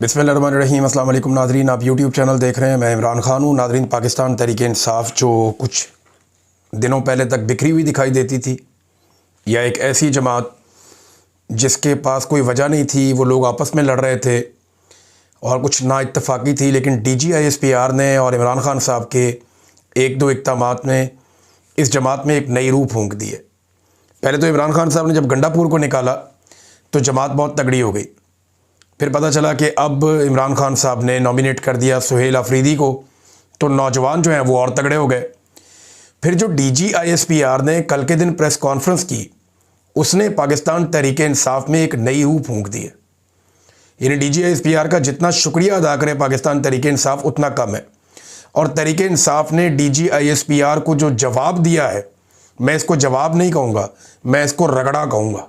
बिस्मिल्लाहिर्रहमानिर्रहीम। अस्सलाम वालेकुम नाज़रीन, आप यूट्यूब चैनल देख रहे हैं। मैं इमरान खान हूँ। नाज़रीन, पाकिस्तान तहरीक इंसाफ जो कुछ दिनों पहले तक बिखरी हुई दिखाई देती थी, या एक ऐसी जमात जिसके पास कोई वजह नहीं थी, वो लोग आपस में लड़ रहे थे और कुछ ना इत्तफाक़ी थी, लेकिन DGISPR ने और इमरान खान साहब के एक दो इक़दामात ने इस जमात में एक नई रूह फूंक दी है। पहले तो इमरान खान साहब ने जब गंडापुर को निकाला तो जमात बहुत तगड़ी हो गई। फिर पता चला कि अब इमरान खान साहब ने नॉमिनेट कर दिया सुहेल अफरीदी को, तो नौजवान जो हैं वो और तगड़े हो गए। फिर जो DGISPR ने कल के दिन प्रेस कॉन्फ्रेंस की, उसने पाकिस्तान तहरीक इंसाफ में एक नई रूह फूंक दी है। यानी DGISPR का जितना शुक्रिया अदा करे पाकिस्तान तहरीक इंसाफ उतना कम है। और तहरीक इंसाफ ने DGISPR को जो जवाब दिया है, मैं इसको जवाब नहीं कहूँगा, मैं इसको रगड़ा कहूँगा।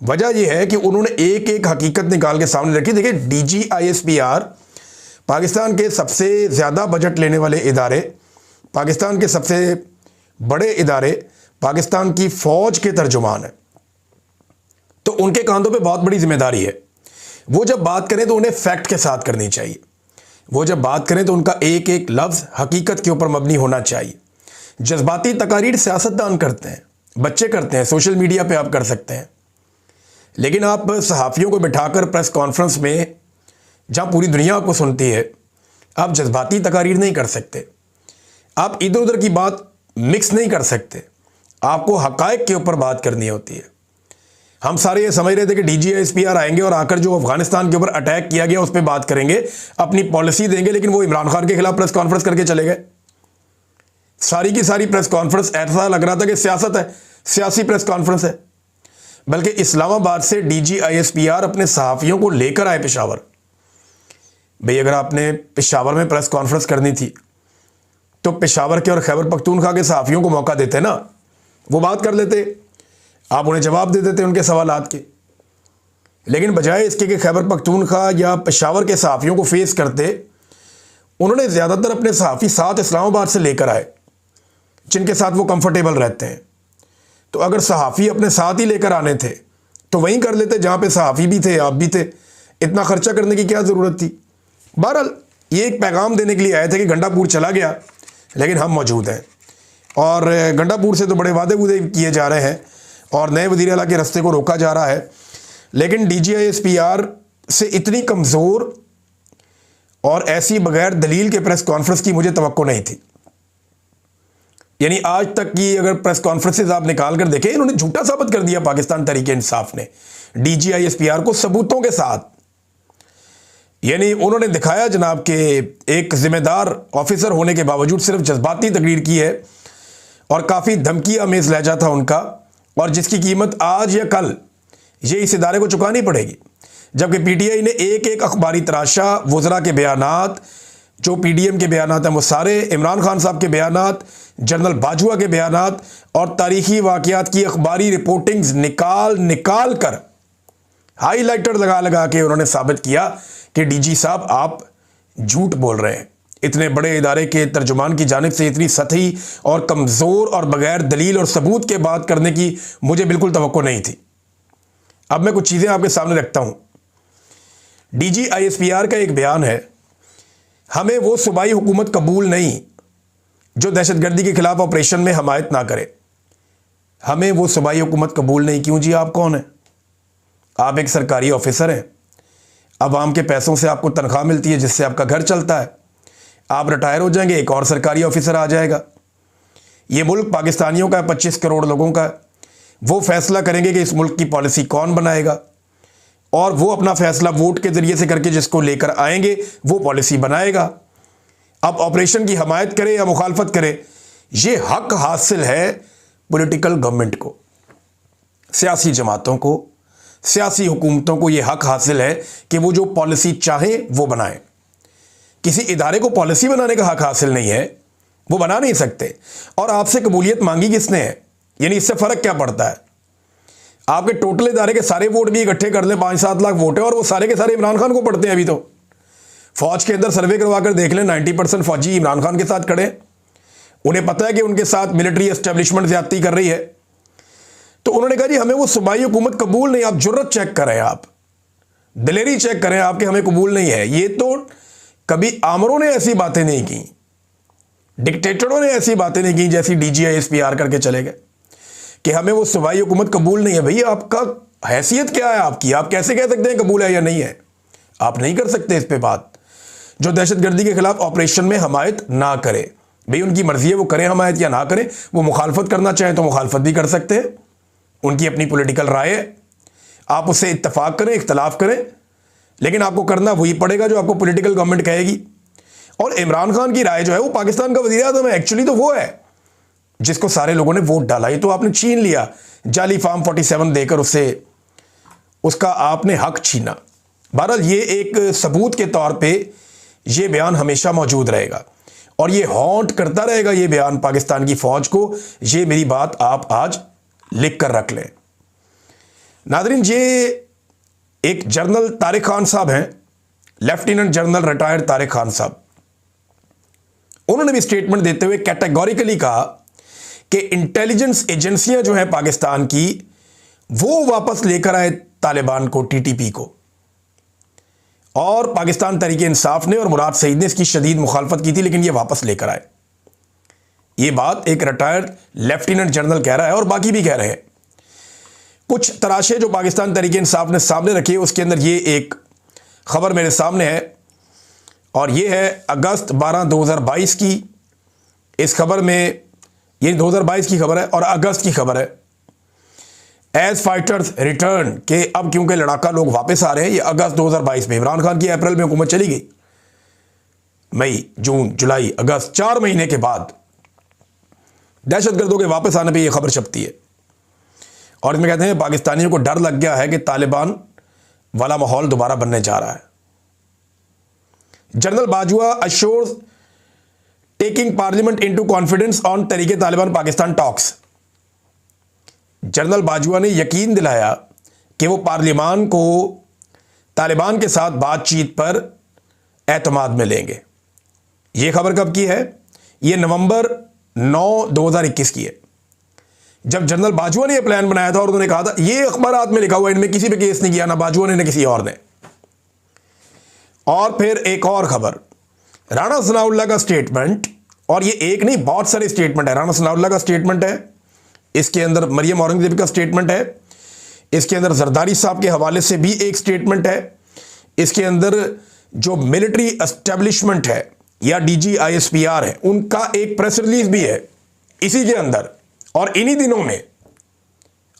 वजह यह है कि उन्होंने एक एक हकीकत निकाल के सामने रखी। देखिए, DGISPR पाकिस्तान के सबसे ज़्यादा बजट लेने वाले इदारे, पाकिस्तान के सबसे बड़े इदारे, पाकिस्तान की फ़ौज के तर्जुमान है, तो उनके कांधों पे बहुत बड़ी जिम्मेदारी है। वो जब बात करें तो उन्हें फैक्ट के साथ करनी चाहिए। वो जब बात करें तो उनका एक एक लफ्ज़ हकीकत के ऊपर मबनी होना चाहिए। जज्बाती तकारीर सियासतदान करते हैं, बच्चे करते हैं, सोशल मीडिया पे आप कर सकते हैं, लेकिन आप सहाफ़ियों को बिठाकर प्रेस कॉन्फ्रेंस में, जहां पूरी दुनिया आपको सुनती है, आप जज्बाती तकारीर नहीं कर सकते। आप इधर उधर की बात मिक्स नहीं कर सकते। आपको हक़ाइक़ के ऊपर बात करनी होती है। हम सारे ये समझ रहे थे कि DGISPR आएंगे और आकर जो अफगानिस्तान के ऊपर अटैक किया गया उस पर बात करेंगे, अपनी पॉलिसी देंगे, लेकिन वो इमरान खान के खिलाफ प्रेस कॉन्फ्रेंस करके चले गए। सारी की सारी प्रेस कॉन्फ्रेंस ऐसा लग रहा था कि सियासत है, सियासी प्रेस कॉन्फ्रेंस है। बल्कि इस्लामाबाद से DGISPR अपने सहाफ़ियों को लेकर आए पेशावर। भाई, अगर आपने पेशावर में प्रेस कॉन्फ्रेंस करनी थी तो पेशावर के और खैबर पख्तूनख्वा के सहाफ़ियों को मौका देते ना, वो बात कर लेते, आप उन्हें जवाब दे देते उनके सवालात के। लेकिन बजाय इसके कि खैबर पख्तूनख्वा या पेशावर के सहाफ़ियों को फेस करते, उन्होंने ज़्यादातर अपने सहाफ़ी साथ इस्लामाबाद से लेकर आए, जिनके साथ वो कंफर्टेबल रहते हैं। तो अगर सहाफ़ी अपने साथ ही लेकर आने थे तो वहीं कर लेते जहाँ पे सहाफ़ी भी थे, आप भी थे। इतना खर्चा करने की क्या ज़रूरत थी। बहरहाल, ये एक पैगाम देने के लिए आए थे कि गंडापुर चला गया, लेकिन हम मौजूद हैं। और गंडापुर से तो बड़े वादे वूदे किए जा रहे हैं और नए वज़ीर आला के रास्ते को रोका जा रहा है, लेकिन DGISPR से इतनी कमज़ोर और ऐसी बग़ैर दलील के प्रेस कॉन्फ्रेंस की मुझे तवक्को नहीं थी। यानी आज तक की अगर प्रेस कॉन्फ्रेंसेज आप निकाल कर देखें, इन्होंने झूठा साबित कर दिया पाकिस्तान तहरीक इंसाफ ने DGISPR को सबूतों के साथ। यानी उन्होंने दिखाया जनाब के एक जिम्मेदार ऑफिसर होने के बावजूद सिर्फ जज्बाती तकरीर की है और काफ़ी धमकी आमेज लहजा था उनका, और जिसकी कीमत आज या कल ये इस इदारे को चुकानी पड़ेगी। जबकि PTI ने एक एक अखबारी तराशा, वज़रा के बयानात, जो PDM के बयानात हैं वो सारे, इमरान खान साहब के बयानात, जनरल बाजवा के बयानात और तारीख़ी वाक़यात की अखबारी रिपोर्टिंग्स निकाल निकाल कर, हाईलाइटर लगा लगा के उन्होंने साबित किया कि DG साहब आप झूठ बोल रहे हैं। इतने बड़े इदारे के तर्जुमान की जानिब से इतनी सतही और कमज़ोर और बग़ैर दलील और सबूत के बात करने की मुझे बिल्कुल तवक्को नहीं थी। अब मैं कुछ चीज़ें आपके सामने रखता हूँ। DGISPR का एक बयान है, हमें वो सूबाई हुकूमत कबूल नहीं जो दहशतगर्दी के खिलाफ ऑपरेशन में हमायत ना करे। हमें वो सूबाई हुकूमत कबूल नहीं। क्यों जी? आप कौन हैं? आप एक सरकारी ऑफिसर हैं। अवाम के पैसों से आपको तनख्वाह मिलती है जिससे आपका घर चलता है। आप रिटायर हो जाएंगे, एक और सरकारी ऑफिसर आ जाएगा। ये मुल्क पाकिस्तानियों का 25 करोड़ लोगों का। वो फैसला करेंगे कि इस मुल्क की पॉलिसी कौन बनाएगा, और वो अपना फैसला वोट के ज़रिए से करके जिसको लेकर आएंगे वो पॉलिसी बनाएगा। अब ऑपरेशन की हमायत करे या मुखालफत करे, ये हक हासिल है पॉलिटिकल गवर्नमेंट को, सियासी जमातों को, सियासी हुकूमतों को। ये हक हासिल है कि वो जो पॉलिसी चाहे वो बनाए। किसी इदारे को पॉलिसी बनाने का हक हासिल नहीं है, वो बना नहीं सकते। और आपसे कबूलियत मांगी किसने है? यानी इससे फ़र्क क्या पड़ता है? आपके टोटल इदारे के सारे वोट भी इकट्ठे कर लें, 5-7 लाख वोट है, और वो सारे के सारे इमरान खान को पढ़ते हैं। अभी तो फौज के अंदर सर्वे करवा कर देख लें, 90% फौजी इमरान खान के साथ खड़े। उन्हें पता है कि उनके साथ मिलिट्री एस्टेब्लिशमेंट ज्यादती कर रही है। तो उन्होंने कहा जी हमें वो सूबाई हुकूमत कबूल नहीं। आप जुर्रत चेक करें, आप दिलेरी चेक करें आपके, हमें कबूल नहीं है। ये तो कभी आमरों ने ऐसी बातें नहीं की, डिक्टेटरों ने ऐसी बातें नहीं की जैसी DGISPR करके चले गए कि हमें वो सूबाई हुकूमत कबूल नहीं है। भैया आपका हैसियत क्या है आपकी? आप कैसे कह सकते हैं कबूल है या नहीं है? आप नहीं कर सकते इस पे बात। जो दहशतगर्दी के खिलाफ ऑपरेशन में हमायत ना करे, भाई उनकी मर्जी है वो करें हमायत या ना करें। वो मुखालफत करना चाहें तो मुखालफत भी कर सकते हैं, उनकी अपनी पॉलिटिकल राय है। आप उससे इत्तफाक करें, इख्तलाफ करें, लेकिन आपको करना वही पड़ेगा जो आपको पॉलिटिकल गवर्नमेंट कहेगी। और इमरान खान की राय जो है वो पाकिस्तान का वज़ीर आज़म है, एक्चुअली तो वो है जिसको सारे लोगों ने वोट डाला। ये तो आपने छीन लिया, जाली फॉर्म 47 देकर उससे उसका आपने हक छीना। बहरहाल ये एक सबूत के तौर पे ये बयान हमेशा मौजूद रहेगा और ये हॉन्ट करता रहेगा ये बयान पाकिस्तान की फौज को। ये मेरी बात आप आज लिख कर रख लें। नाज़रीन, ये एक जनरल तारिक खान साहब हैं, lieutenant general retired Tariq Khan साहब। उन्होंने भी स्टेटमेंट देते हुए कैटेगोरिकली कहा कि इंटेलिजेंस एजेंसियां जो हैं पाकिस्तान की, वो वापस लेकर आए तालिबान को, TTP को। और पाकिस्तान तहरीक इंसाफ ने और मुराद सईद ने इसकी शदीद मुखालफत की थी, लेकिन ये वापस लेकर आए। ये बात एक रिटायर्ड लेफ्टिनेंट जनरल कह रहा है और बाकी भी कह रहे हैं। कुछ तराशे जो पाकिस्तान तहरीक इंसाफ ने सामने रखी है, उसके अंदर ये एक खबर मेरे सामने है और ये है अगस्त 12, 2022 की। इस खबर में, ये 2022 की खबर है और अगस्त की खबर है। एज फाइटर्स रिटर्न के, अब क्योंकि लड़ाका लोग वापस आ रहे हैं, ये अगस्त 2022 में। इमरान खान की अप्रैल में हुकूमत चली गई, मई, जून, जुलाई, अगस्त, 4 महीने के बाद दहशतगर्दों के वापस आने पे ये खबर छपती है और इसमें कहते हैं पाकिस्तानियों को डर लग गया है कि तालिबान वाला माहौल दोबारा बनने जा रहा है। General Bajwa assures taking parliament into confidence on तरीके तालिबान पाकिस्तान टॉक्स। जनरल बाजवा ने यकीन दिलाया कि वो पार्लियामान को तालिबान के साथ बातचीत पर एतमाद में लेंगे। ये खबर कब की है? ये नवंबर 9, 2021 की है, जब जनरल बाजवा ने यह प्लान बनाया था और उन्होंने कहा था, ये अखबारात में लिखा हुआ, इनमें किसी पे केस नहीं किया, ना बाजवा ने ना किसी और ने। और फिर एक और खबर, राणा सनाउल्लाह का स्टेटमेंट, और ये एक नहीं बहुत सारे स्टेटमेंट है। राणा सनाउल्लाह का स्टेटमेंट है, इसके अंदर मरियम औरंगजेब का स्टेटमेंट है, इसके अंदर जरदारी साहब के हवाले से भी एक स्टेटमेंट है, इसके अंदर जो मिलिट्री एस्टेब्लिशमेंट है या DGISPR है उनका एक प्रेस रिलीज भी है इसी के अंदर। और इन्हीं दिनों में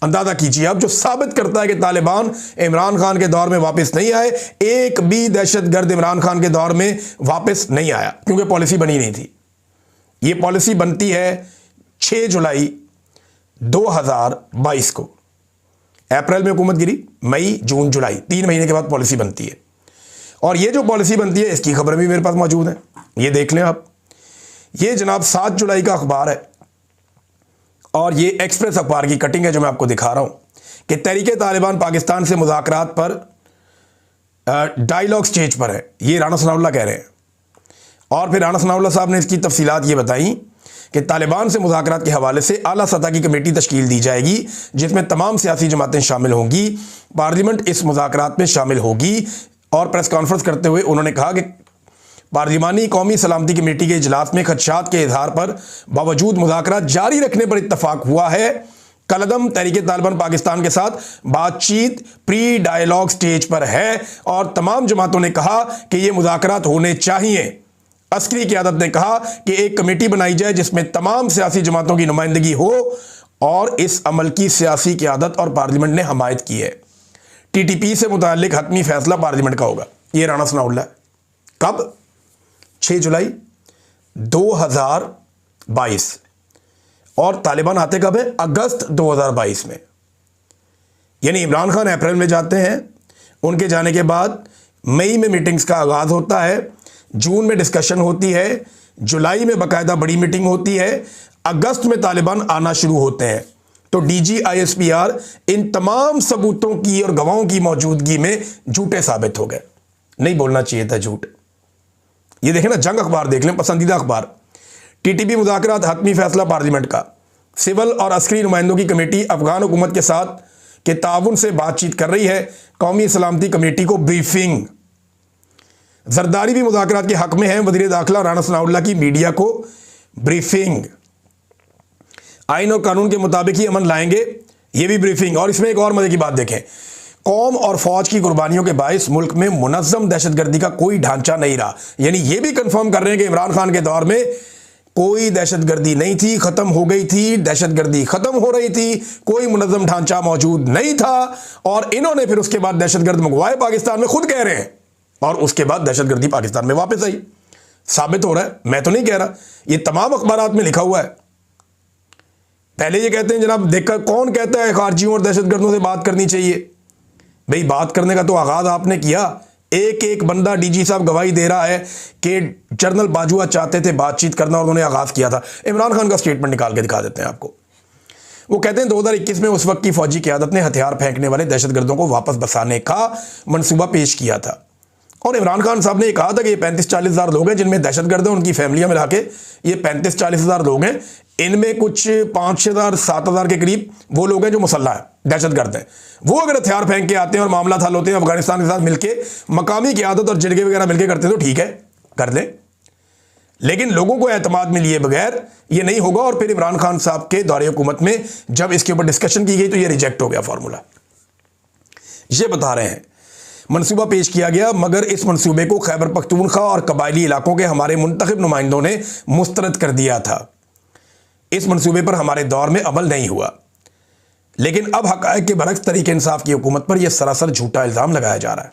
अंदाजा कीजिए अब, जो साबित करता है कि तालिबान इमरान खान के दौर में वापस नहीं आए। एक भी दहशतगर्द इमरान खान के दौर में वापस नहीं आया, क्योंकि पॉलिसी बनी नहीं थी। ये पॉलिसी बनती है 6 जुलाई 2022 को। अप्रैल में हुकूमत गिरी, मई, जून, जुलाई, 3 महीने के बाद पॉलिसी बनती है। और ये जो पॉलिसी बनती है इसकी खबरें भी मेरे पास मौजूद हैं, ये देख लें आप। ये जनाब 7 जुलाई का अखबार है और ये एक्सप्रेस अखबार की कटिंग है जो मैं आपको दिखा रहा हूं कि तहरीके तालिबान पाकिस्तान से मुज़ाकरात पर डायलॉग स्टेज पर है। ये राणा सनाउल्लाह कह रहे हैं। और फिर राणा सनाउल्लाह साहब ने इसकी तफसीलात ये बताई कि तालिबान से मुज़ाकरात के हवाले से आला सतह की कमेटी तश्कील दी जाएगी जिसमें तमाम सियासी जमातें शामिल होंगी। पार्लियामेंट इस मुज़ाकरात में शामिल होगी। और प्रेस कॉन्फ्रेंस करते हुए उन्होंने कहा कि पार्लिमानी कौमी सलामती कमेटी के इजलास में खदशात के इजहार पर बावजूद मुज़ाकरात जारी रखने पर इत्तफाक हुआ है। कलदम तहरीके तालिबान पाकिस्तान के साथ बातचीत प्री डायलॉग स्टेज पर है और तमाम जमातों ने कहा कि ये मुज़ाकरात होने चाहिए। अस्करी क़यादत ने कहा कि एक कमेटी बनाई जाए जिसमें तमाम सियासी जमातों की नुमाइंदगी हो और इस अमल की सियासी क़यादत और पार्लियामेंट ने हमायत की है। TTP से मुताल्लिक हतमी फैसला पार्लियामेंट का होगा। ये राणा सनाउल्लाह। कब? 6 जुलाई 2022। और तालिबान आते कब है? अगस्त 2022 में। यानी इमरान खान अप्रैल में जाते हैं, उनके जाने के बाद मई में मीटिंग्स का आगाज़ होता है, जून में डिस्कशन होती है, जुलाई में बाकायदा बड़ी मीटिंग होती है, अगस्त में तालिबान आना शुरू होते हैं। तो DGISPR इन तमाम सबूतों की और गवाहों की मौजूदगी में झूठे साबित हो गए। नहीं बोलना चाहिए था झूठ। ये देखें ना, जंग अखबार देख लें, पसंदीदा अखबार। TTP मुज़ाकरात हतमी फैसला पार्लियामेंट का। सिविल और अस्करी नुमाइंदों की कमेटी अफगान हुकूमत के साथ के ताउन से बातचीत कर रही है। कौमी सलामती कमेटी को ब्रीफिंग। जरदारी भी मुज़ाकरात के हक में है। वज़ीर दाखिला राना सनाउल्लाह की मीडिया को ब्रीफिंग। आइन और कानून के मुताबिक ही अमन लाएंगे, ये भी ब्रीफिंग। और इसमें एक और मजे की बात देखें, कौम और फौज की कुर्बानियों के बायस मुल्क में मुनज़्ज़म दहशतगर्दी का कोई ढांचा नहीं रहा। यानी ये भी कंफर्म कर रहे हैं कि इमरान खान के दौर में कोई दहशतगर्दी नहीं थी, खत्म हो गई थी, दहशतगर्दी खत्म हो रही थी, कोई मुनज़्ज़म ढांचा मौजूद नहीं था। और इन्होंने फिर उसके बाद दहशतगर्द मंगवाए पाकिस्तान में, खुद कह रहे हैं, और उसके बाद दहशतगर्दी पाकिस्तान में वापस आई। साबित हो रहा है, मैं तो नहीं कह रहा, ये तमाम अखबारात में लिखा हुआ है। पहले ये कहते हैं जनाब देखकर कौन कहता है खारजियों और दहशतगर्दों से बात करनी चाहिए। भाई बात करने का तो आगाज आपने किया। एक एक बंदा, डीजी साहब गवाही दे रहा है कि जनरल बाजवा चाहते थे बातचीत करना और उन्होंने आगाज किया था। इमरान खान का स्टेटमेंट निकाल के दिखा देते हैं आपको। वो कहते हैं 2021 में उस वक्त की फौजी क़यादत ने हथियार फेंकने वाले दहशतगर्दों को वापस बसाने का मंसूबा पेश किया था। और इमरान खान साहब ने ये कहा था कि ये 35-40 हज़ार लोग हैं जिनमें दहशतगर्द हैं, उनकी फैमिलियां मिला के ये 35-40 हज़ार लोग हैं। इनमें कुछ 5,000-7 हज़ार के करीब वो लोग हैं जो मुसल्ला है, दहशतगर्द हैं। वो अगर हथियार फेंक के आते हैं और मामला हल होते हैं अफगानिस्तान के साथ मिलके, मकामी क़यादत और जिरगे वगैरह मिलकर करते हैं तो ठीक है, कर लें। लेकिन लोगों को एतमाद में लिए बगैर ये नहीं होगा। और फिर इमरान खान साहब के दौरे हुकूमत में जब इसके ऊपर डिस्कशन की गई तो ये रिजेक्ट हो गया फार्मूला। ये बता रहे हैं मंसूबा पेश किया गया, मगर इस मंसूबे को खैबर पख्तूनख्वा और कबायली इलाकों के हमारे मुंतखब नुमाइंदों ने मुस्तरद कर दिया था। इस मंसूबे पर हमारे दौर में अमल नहीं हुआ। लेकिन अब हक़ाइक़ के बरक्स तहरीक इंसाफ की हुकूमत पर यह सरासर झूठा इल्ज़ाम लगाया जा रहा है।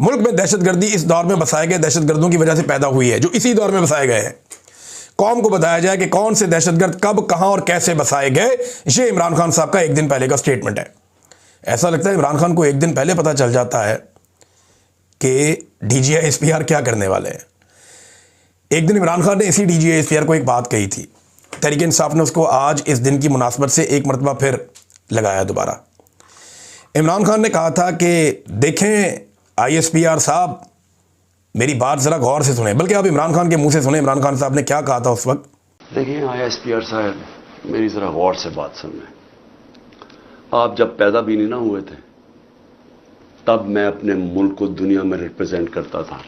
मुल्क में दहशतगर्दी इस दौर में बसाए गए दहशतगर्दों की वजह से पैदा हुई है, जो इसी दौर में बसाए गए हैं। कौम को बताया जाए कि कौन से दहशतगर्द कब, कहां और कैसे बसाए गए। यह इमरान खान साहब का एक दिन पहले का स्टेटमेंट है। ऐसा लगता है इमरान खान को एक दिन पहले पता चल जाता है कि DGI-SPR क्या करने वाले हैं। एक दिन इमरान खान ने इसी DGI-SPR को एक बात कही थी। तहरीक इंसाफ ने उसको आज इस दिन की मुनासबत से एक मरतबा फिर लगाया दोबारा। इमरान खान ने कहा था कि देखें ISPR साहब, मेरी बात ज़रा गौर से सुने, बल्कि आप इमरान खान के मुंह से सुने इमरान खान साहब ने क्या कहा था उस वक्त। देखें ISPR साहब, मेरी ज़रा गौर से बात सुन लें। आप जब पैदा भी नहीं ना हुए थे तब मैं अपने मुल्क को दुनिया में रिप्रेजेंट करता था।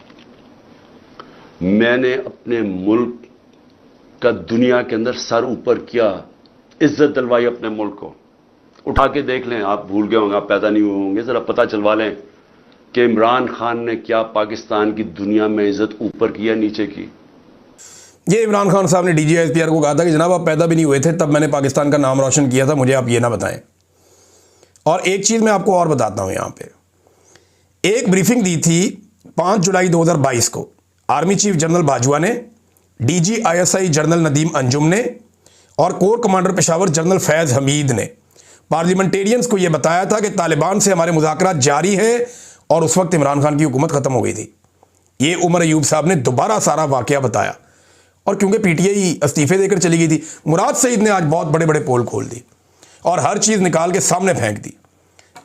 मैंने अपने मुल्क का दुनिया के अंदर सर ऊपर किया, इज्जत दिलवाई अपने मुल्क को। उठा के देख लें, आप भूल गए होंगे, आप पैदा नहीं हुए होंगे, ज़रा पता चलवा लें कि इमरान खान ने क्या पाकिस्तान की दुनिया में इज्जत ऊपर की या नीचे की। ये इमरान खान साहब ने DGI-SPR को कहा था कि जनाब आप पैदा भी नहीं हुए थे तब मैंने पाकिस्तान का नाम रोशन किया था, मुझे आप ये ना बताएं। और एक चीज़ मैं आपको और बताता हूँ, यहाँ पे एक ब्रीफिंग दी थी 5 जुलाई 2022 को आर्मी चीफ जनरल बाजवा ने, DG ISI general Nadeem Anjum ने और कोर कमांडर पेशावर जनरल फैज़ हमीद ने पार्लियामेंटेरियंस को यह बताया था कि तालिबान से हमारे मुज़ाकरात जारी है। और उस वक्त इमरान खान की हुकूमत ख़त्म हो गई थी। ये उमर अयूब साहब ने दोबारा सारा वाक़या बताया। और क्योंकि PTI इस्तीफ़े देकर चली गई थी, मुराद सईद ने आज बहुत बड़े बड़े पोल खोल दी और हर चीज़ निकाल के सामने फेंक दी।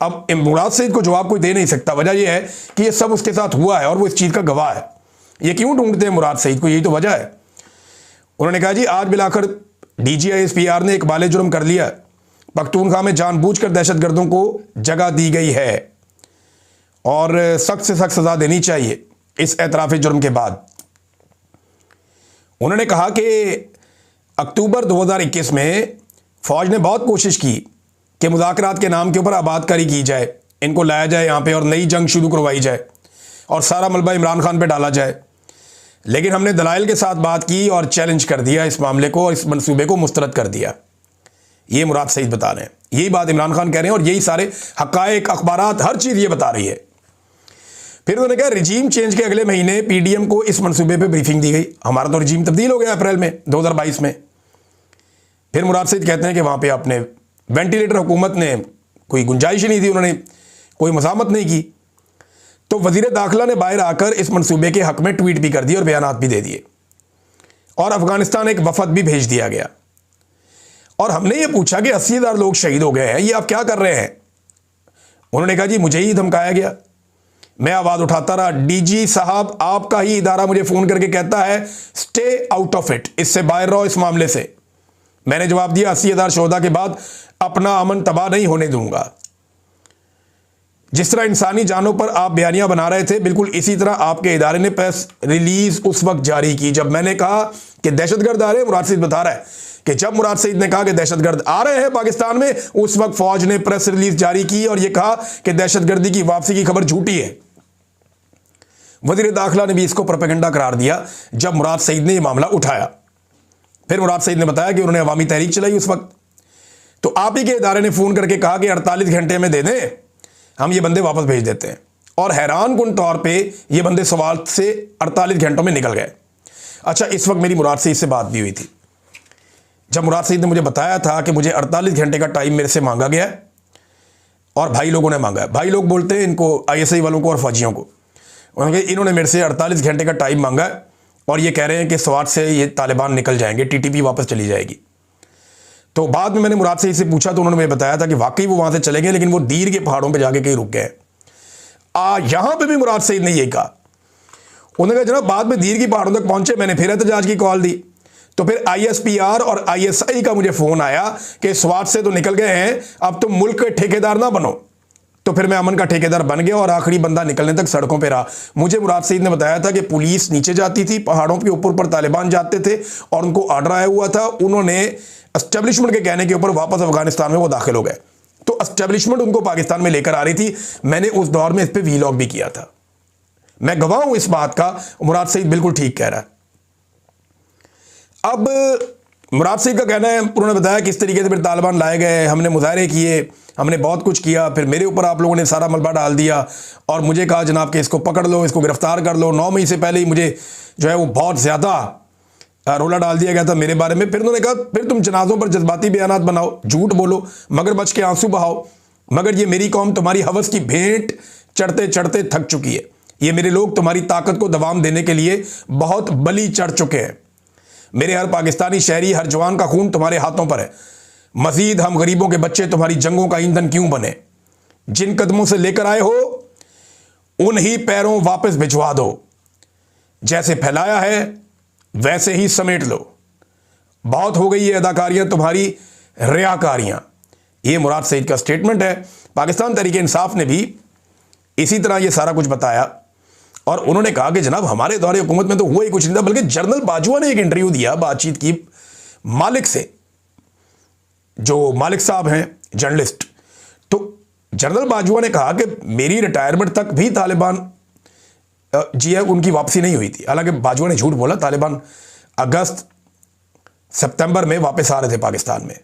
अब मुराद सईद को जवाब कोई दे नहीं सकता। वजह यह है कि ये सब उसके साथ हुआ है और वो इस चीज़ का गवाह है। ये क्यों ढूंढते हैं मुराद सईद को, यही तो वजह है। उन्होंने कहा जी आज मिलाकर DGI-SPR ने इकबाल जुर्म कर लिया, पख्तूनख्वा में जानबूझकर दहशतगर्दों को जगह दी गई है और सख्त से सख्त सज़ा देनी चाहिए इस एतराफ़ जुर्म के बाद। उन्होंने कहा कि अक्टूबर 2021 में फ़ौज ने बहुत कोशिश की कि मुज़ाकरात के नाम के ऊपर आबादकारी की जाए, इनको लाया जाए यहाँ पे और नई जंग शुरू करवाई जाए और सारा मलबा इमरान खान पे डाला जाए। लेकिन हमने दलाइल के साथ बात की और चैलेंज कर दिया इस मामले को और इस मंसूबे को मुस्तरद कर दिया। ये मुराद सईद बता रहे हैं, यही बात इमरान खान कह रहे हैं और यही सारे हक़ाइक़, अखबारात, हर चीज़ ये बता रही है। फिर उन्होंने कहा रिजीम चेंज के अगले महीने PDM को इस मंसूबे पे ब्रीफिंग दी गई। हमारा तो रिजीम तब्दील हो गया अप्रैल में 2022 में। फिर मुराद सईद कहते हैं कि वहाँ पे आपने वेंटिलेटर, हुकूमत ने कोई गुंजाइश ही नहीं थी, उन्होंने कोई मज़ामत नहीं की। तो वज़ीर दाखिला ने बाहर आकर इस मंसूबे के हक़ में ट्वीट भी कर दिए और बयानात भी दे दिए और अफ़गानिस्तान एक वफ़द भी भेज दिया गया। और हमने ये पूछा कि 80,000 लोग शहीद हो गए हैं, ये आप क्या कर रहे हैं। उन्होंने कहा जी मुझे ही धमकाया गया, मैं आवाज़ उठाता रहा। DG साहब, आपका ही इदारा मुझे फ़ोन करके कहता है स्टे आउट ऑफ इट, इससे बाहर रहो इस मामले से। मैंने जवाब दिया 80,000 शोधा के बाद अपना अमन तबाह नहीं होने दूंगा। जिस तरह इंसानी जानों पर आप बयानियां बना रहे थे, बिल्कुल इसी तरह आपके इदारे ने प्रेस रिलीज उस वक्त जारी की जब मैंने कहा कि दहशतगर्द आ रहे हैं। मुराद सईद बता रहा है कि जब मुराद सईद ने कहा कि दहशतगर्द आ रहे हैं पाकिस्तान में, उस वक्त फौज ने प्रेस रिलीज जारी की और यह कहा कि दहशतगर्दी की वापसी की खबर झूठी है। वजीर दाखिला ने भी इसको प्रोपेगेंडा करार दिया जब मुराद सईद ने यह मामला उठाया। फिर मुराद सईद ने बताया कि उन्होंने अवामी तहरीक चलाई उस वक्त, तो आप ही के इदारे ने फोन करके कहा कि 48 घंटे में दे दें, हम ये बंदे वापस भेज देते हैं। और हैरान कुन तौर पे ये बंदे सवाल से 48 घंटों में निकल गए। अच्छा, इस वक्त मेरी मुराद सईद से बात भी हुई थी। जब मुराद सईद ने मुझे बताया था कि मुझे 48 घंटे का टाइम मेरे से मांगा गया है और भाई लोगों ने मांगा है। भाई लोग बोलते हैं इनको, ISI वालों को और फौजियों को। इन्होंने मेरे से 48 घंटे का टाइम मांगा है और ये कह रहे हैं कि स्वाट से ये तालिबान निकल जाएंगे, TTP वापस चली जाएगी। तो बाद में मैंने मुराद सईद से पूछा तो उन्होंने मुझे बताया था कि वाकई वो वहां से चले गए, लेकिन वो दीर के पहाड़ों पे जाके कहीं रुक गए। यहां पे भी मुराद सईद ने यही कहा। उन्होंने कहा जनाब बाद में दीर की पहाड़ों तक पहुंचे, मैंने फिर एहतजाज की कॉल दी, तो फिर ISPR और ISI का मुझे फोन आया कि स्वाट से तो निकल गए हैं, अब तुम मुल्क के ठेकेदार ना बनो। तो फिर मैं अमन का ठेकेदार बन गया और आखिरी बंदा निकलने तक सड़कों पे रहा। मुझे मुराद सईद ने बताया था कि पुलिस नीचे जाती थी, पहाड़ों के ऊपर तालिबान जाते थे और उनको ऑर्डर आया हुआ था। उन्होंने एस्टेब्लिशमेंट के कहने के ऊपर वापस अफगानिस्तान में वो दाखिल हो गए, तो एस्टेब्लिशमेंट उनको पाकिस्तान में लेकर आ रही थी। मैंने उस दौर में इस पर वीलॉग भी किया था, मैं गवाह हूं इस बात का। मुराद सईद बिल्कुल ठीक कह रहा है। अब मुराद सईद का कहना है, उन्होंने बताया किस तरीके से फिर तालिबान लाए गए, हमने मुजाहरे किए, हमने बहुत कुछ किया, फिर मेरे ऊपर आप लोगों ने सारा मलबा डाल दिया और मुझे कहा जनाब कि इसको पकड़ लो, इसको गिरफ्तार कर लो। 9 मई से पहले ही मुझे जो है वो बहुत ज़्यादा रोला डाल दिया गया था मेरे बारे में। फिर उन्होंने कहा फिर तुम जनाजों पर जज्बाती बयानात बनाओ, झूठ बोलो, मगर बच के आंसू बहाओ, मगर ये मेरी कौम तुम्हारी हवस की भेंट चढ़ते चढ़ते थक चुकी है। ये मेरे लोग तुम्हारी ताकत को दबाम देने के लिए बहुत बली चढ़ चुके हैं। मेरे हर पाकिस्तानी शहरी, हर जवान का खून तुम्हारे हाथों पर है। मजीद हम गरीबों के बच्चे तुम्हारी जंगों का ईंधन क्यों बने? जिन कदमों से लेकर आए हो उन्हीं पैरों वापस भिजवा दो। जैसे फैलाया है वैसे ही समेट लो। बहुत हो गई ये अदाकारियां तुम्हारी, रियाकारियां। ये मुराद सईद का स्टेटमेंट है। पाकिस्तान तहरीक इंसाफ ने भी इसी तरह ये सारा कुछ बताया और उन्होंने कहा कि जनाब हमारे दौरे हुकूमत में तो हुआ ही कुछ नहीं था, बल्कि जनरल बाजवा ने एक इंटरव्यू दिया, बातचीत की मालिक से, जो मालिक साहब हैं जर्नलिस्ट। तो जनरल बाजवा ने कहा कि मेरी रिटायरमेंट तक भी तालिबान जी है उनकी वापसी नहीं हुई थी। हालांकि बाजवा ने झूठ बोला, तालिबान अगस्त सितंबर में वापस आ रहे थे पाकिस्तान में।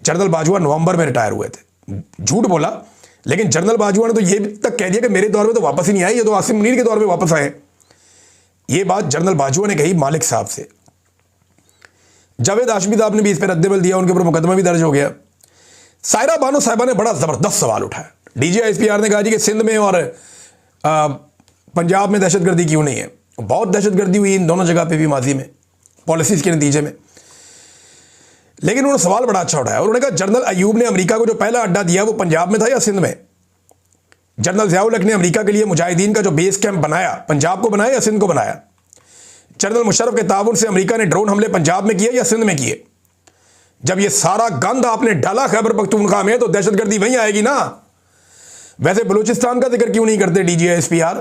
जनरल बाजवा नवंबर में रिटायर हुए थे, झूठ बोला। लेकिन जनरल बाजवा ने तो ये तक कह दिया कि मेरे दौर में तो वापस ही नहीं आए, ये तो आसिम मुनीर के दौर में वापस आए। ये बात जनरल बाजवा ने कही मालिक साहब से। जावेद हाशमी साहब ने भी इस पर रद्दमल दिया, उनके ऊपर मुकदमा भी दर्ज हो गया। सायरा बानो साहिबा ने बड़ा जबरदस्त सवाल उठाया। DGISPR ने कहा जी कि सिंध में और पंजाब में दहशतगर्दी क्यों नहीं है? बहुत दहशतगर्दी हुई इन दोनों जगह पे भी माजी में, पॉलिसीज के नतीजे में। लेकिन उन्होंने सवाल बड़ा अच्छा उठाया। उन्होंने कहा जनरल अयूब ने अमेरिका को जो पहला अड्डा दिया वो पंजाब में था या सिंध में? जनरल ज़ियाउल हक ने अमेरिका के लिए मुजाहिदीन का जो बेस कैंप बनाया, पंजाब को बनाया या सिंध को बनाया? जनरल मुशर्रफ के ताउन से अमेरिका ने ड्रोन हमले पंजाब में किए या सिंध में किए? जब ये सारा गंद आपने डाला खैबर पख्तूनख्वा में तो दहशतगर्दी वहीं आएगी ना। वैसे बलूचिस्तान का जिक्र क्यों नहीं करते DGISPR?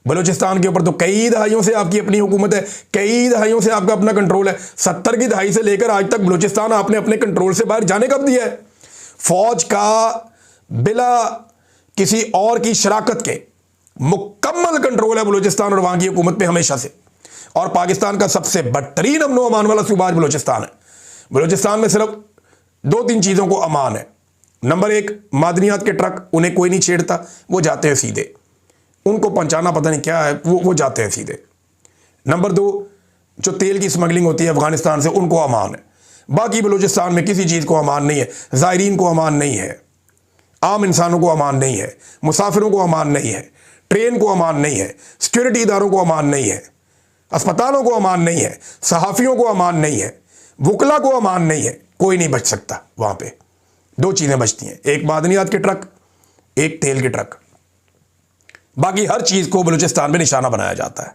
बलूचिस्तान के ऊपर तो कई दहाइयों से आपकी अपनी हुकूमत है, कई दहाइयों से आपका अपना कंट्रोल है। 70 की दहाई से लेकर आज तक बलूचिस्तान आपने अपने कंट्रोल से बाहर जाने कब दिया है? फौज का बिला किसी और की शराकत के मुकम्मल कंट्रोल है बलूचिस्तान और वहां की हुकूमत पे हमेशा से। और पाकिस्तान का सबसे बदतरीन अमन व अमान वाला सूबा आज बलूचिस्तान है। बलूचिस्तान में सिर्फ 2-3 चीज़ों को अमान है। नंबर 1, मादनियात के ट्रक, उन्हें कोई नहीं छेड़ता, वो जाते हैं सीधे, उनको पहुंचाना पता नहीं क्या है, वो जाते हैं सीधे। नंबर 2, जो तेल की स्मगलिंग होती है अफगानिस्तान से, उनको अमान है। बाकी बलूचिस्तान में किसी चीज़ को अमान नहीं है। ज़ायरीन को अमान नहीं है, आम इंसानों को अमान नहीं है, मुसाफिरों को अमान नहीं है, ट्रेन को अमान नहीं है, सिक्योरिटी इदारों को अमान नहीं है, अस्पतालों को अमान नहीं है, सहाफ़ियों को अमान नहीं है, वकला को अमान नहीं है। कोई नहीं बच सकता वहाँ पे। 2 चीज़ें बचती हैं, एक मादनियात के ट्रक, एक तेल के ट्रक। बाकी हर चीज़ को बलूचिस्तान में निशाना बनाया जाता है।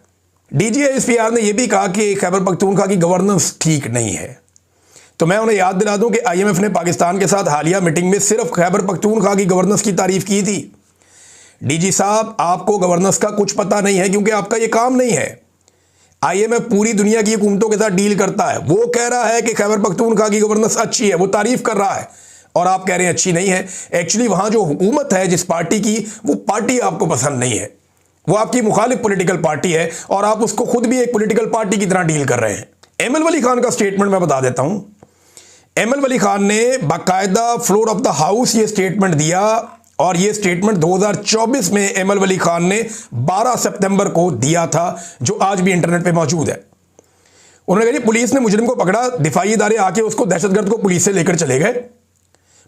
DGISPR ने यह भी कहा कि खैबर पख्तूनख्वा की गवर्नेंस ठीक नहीं है। तो मैं उन्हें याद दिला दूं कि आईएमएफ ने पाकिस्तान के साथ हालिया मीटिंग में सिर्फ खैबर पख्तूनख्वा की गवर्नेंस की तारीफ की थी। डीजी साहब, आपको गवर्नेंस का कुछ पता नहीं है क्योंकि आपका ये काम नहीं है। आईएमएफ पूरी दुनिया की हुकूमतों के साथ डील करता है। वो कह रहा है कि खैबर पख्तूनख्वा की गवर्नेंस अच्छी है, वो तारीफ कर रहा है, और आप कह रहे हैं अच्छी नहीं है। एक्चुअली वहां जो हुकूमत है जिस पार्टी की, वो पार्टी आपको पसंद नहीं है, वो आपकी मुखालिफ पॉलिटिकल पार्टी है, और आप उसको खुद भी एक पॉलिटिकल पार्टी की तरह डील कर रहे हैं। एमएल वली खान का स्टेटमेंट मैं बता देता हूं। एमएल वली खान ने बाकायदा फ्लोर ऑफ द हाउस ये स्टेटमेंट दिया, और ये स्टेटमेंट 2024 में एमएल वली खान ने 12 सितंबर को दिया था, जो आज भी इंटरनेट पे मौजूद है। उन्होंने कहा पुलिस ने मुजरिम को पकड़ा, दिफाई इदारे आके उसको, दहशतगर्द को पुलिस से लेकर चले गए।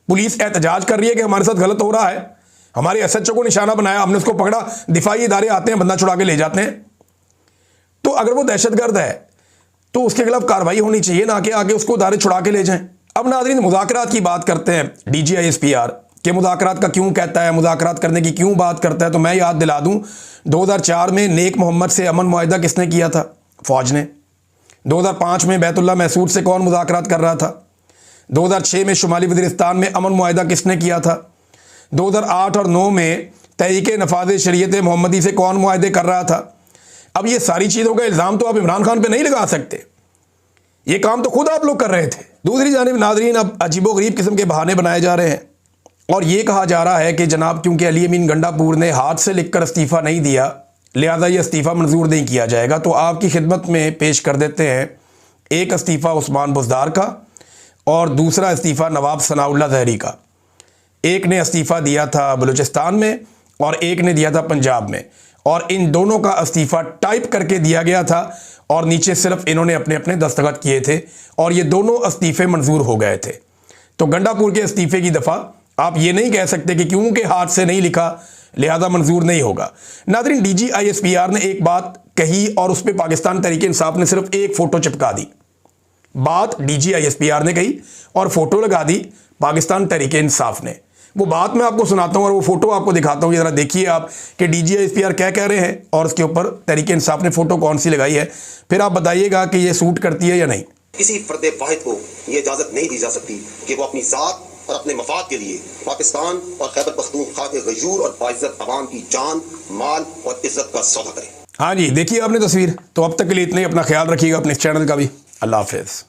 पुलिस एहतजाज कर रही है कि हमारे साथ गलत हो रहा है, हमारे एसएचओ को निशाना बनाया, हमने उसको पकड़ा, दिफाई इदारे आते हैं, बंदा छुड़ा के ले जाते हैं। तो अगर वो दहशतगर्द है तो उसके खिलाफ कार्रवाई होनी चाहिए, ना कि आगे उसको इदारे छुड़ा के ले जाएं। अब नाज़रीन, मुज़ाकरात की बात करते हैं। DGISPR के मुज़ाकरात का क्यों कहता है, मुज़ाकरात करने की क्यों बात करता है, तो मैं याद दिला दूं 2004 में नेक मोहम्मद से अमन मुआहिदा किसने किया था? फौज ने। 2005 में बैतुल्ला महसूद से कौन मुज़ाकरात कर रहा था? 2006 में शुमाली वज़ीरिस्तान में अमन मुआहिदा किसने किया था? 2008 और 9 में तहरीक नफाज़ शरीयत मोहम्मदी से कौन मुआहिदे कर रहा था? अब ये सारी चीज़ों का इल्ज़ाम तो आप इमरान खान पे नहीं लगा सकते, ये काम तो खुद आप लोग कर रहे थे। दूसरी जानिब नाज़रीन, अब अजीबोगरीब किस्म के बहाने बनाए जा रहे हैं, और ये कहा जा रहा है कि जनाब क्योंकि अली अमीन गंडापुर ने हाथ से लिखकर इस्तीफ़ा नहीं दिया, लिहाजा ये इस्तीफ़ा मंजूर नहीं किया जाएगा। तो आपकी खिदमत में पेश कर देते हैं एक इस्तीफ़ा उस्मान बुज़दार का, और दूसरा इस्तीफ़ा नवाब सनाउल्लाह ज़हरी का। एक ने इस्तीफ़ा दिया था बलूचिस्तान में, और एक ने दिया था पंजाब में, और इन दोनों का इस्तीफ़ा टाइप करके दिया गया था, और नीचे सिर्फ इन्होंने अपने अपने दस्तखत किए थे, और ये दोनों इस्तीफ़े मंजूर हो गए थे। तो गंडापुर के इस्तीफ़े की दफ़ा आप ये नहीं कह सकते कि क्योंकि हाथ से नहीं लिखा लिहाजा मंजूर नहीं होगा। नाज़रीन, DGISPR ने एक बात कही, और उस पर पाकिस्तान तहरीक इंसाफ ने सिर्फ एक फ़ोटो चिपका दी। बात DGISPR ने कही और फ़ोटो लगा दी पाकिस्तान तहरीक इंसाफ ने। वो बात मैं आपको सुनाता हूँ और वो फ़ोटो आपको दिखाता हूँ। ये ज़रा देखिए आप कि DGISPR क्या कह रहे हैं, और उसके ऊपर तहरीक इंसाफ ने फ़ोटो कौन सी लगाई है, फिर आप बताइएगा कि ये सूट करती है या नहीं। किसी फर्द वाहिद को ये इजाज़त नहीं दी जा सकती कि वो अपनी ज़ात और अपने मफाद के लिए पाकिस्तान और खैबर पख्तूनख्वा के गयूर और बाइज़्ज़त अवाम की जान, माल और इज्जत का सौदा करें। हाँ जी, देखिए आपने तस्वीर। तो अब तक के लिए इतना ही, अपना ख्याल रखिएगा, अपने इस चैनल का भी। अल्लाह हाफ़िज़।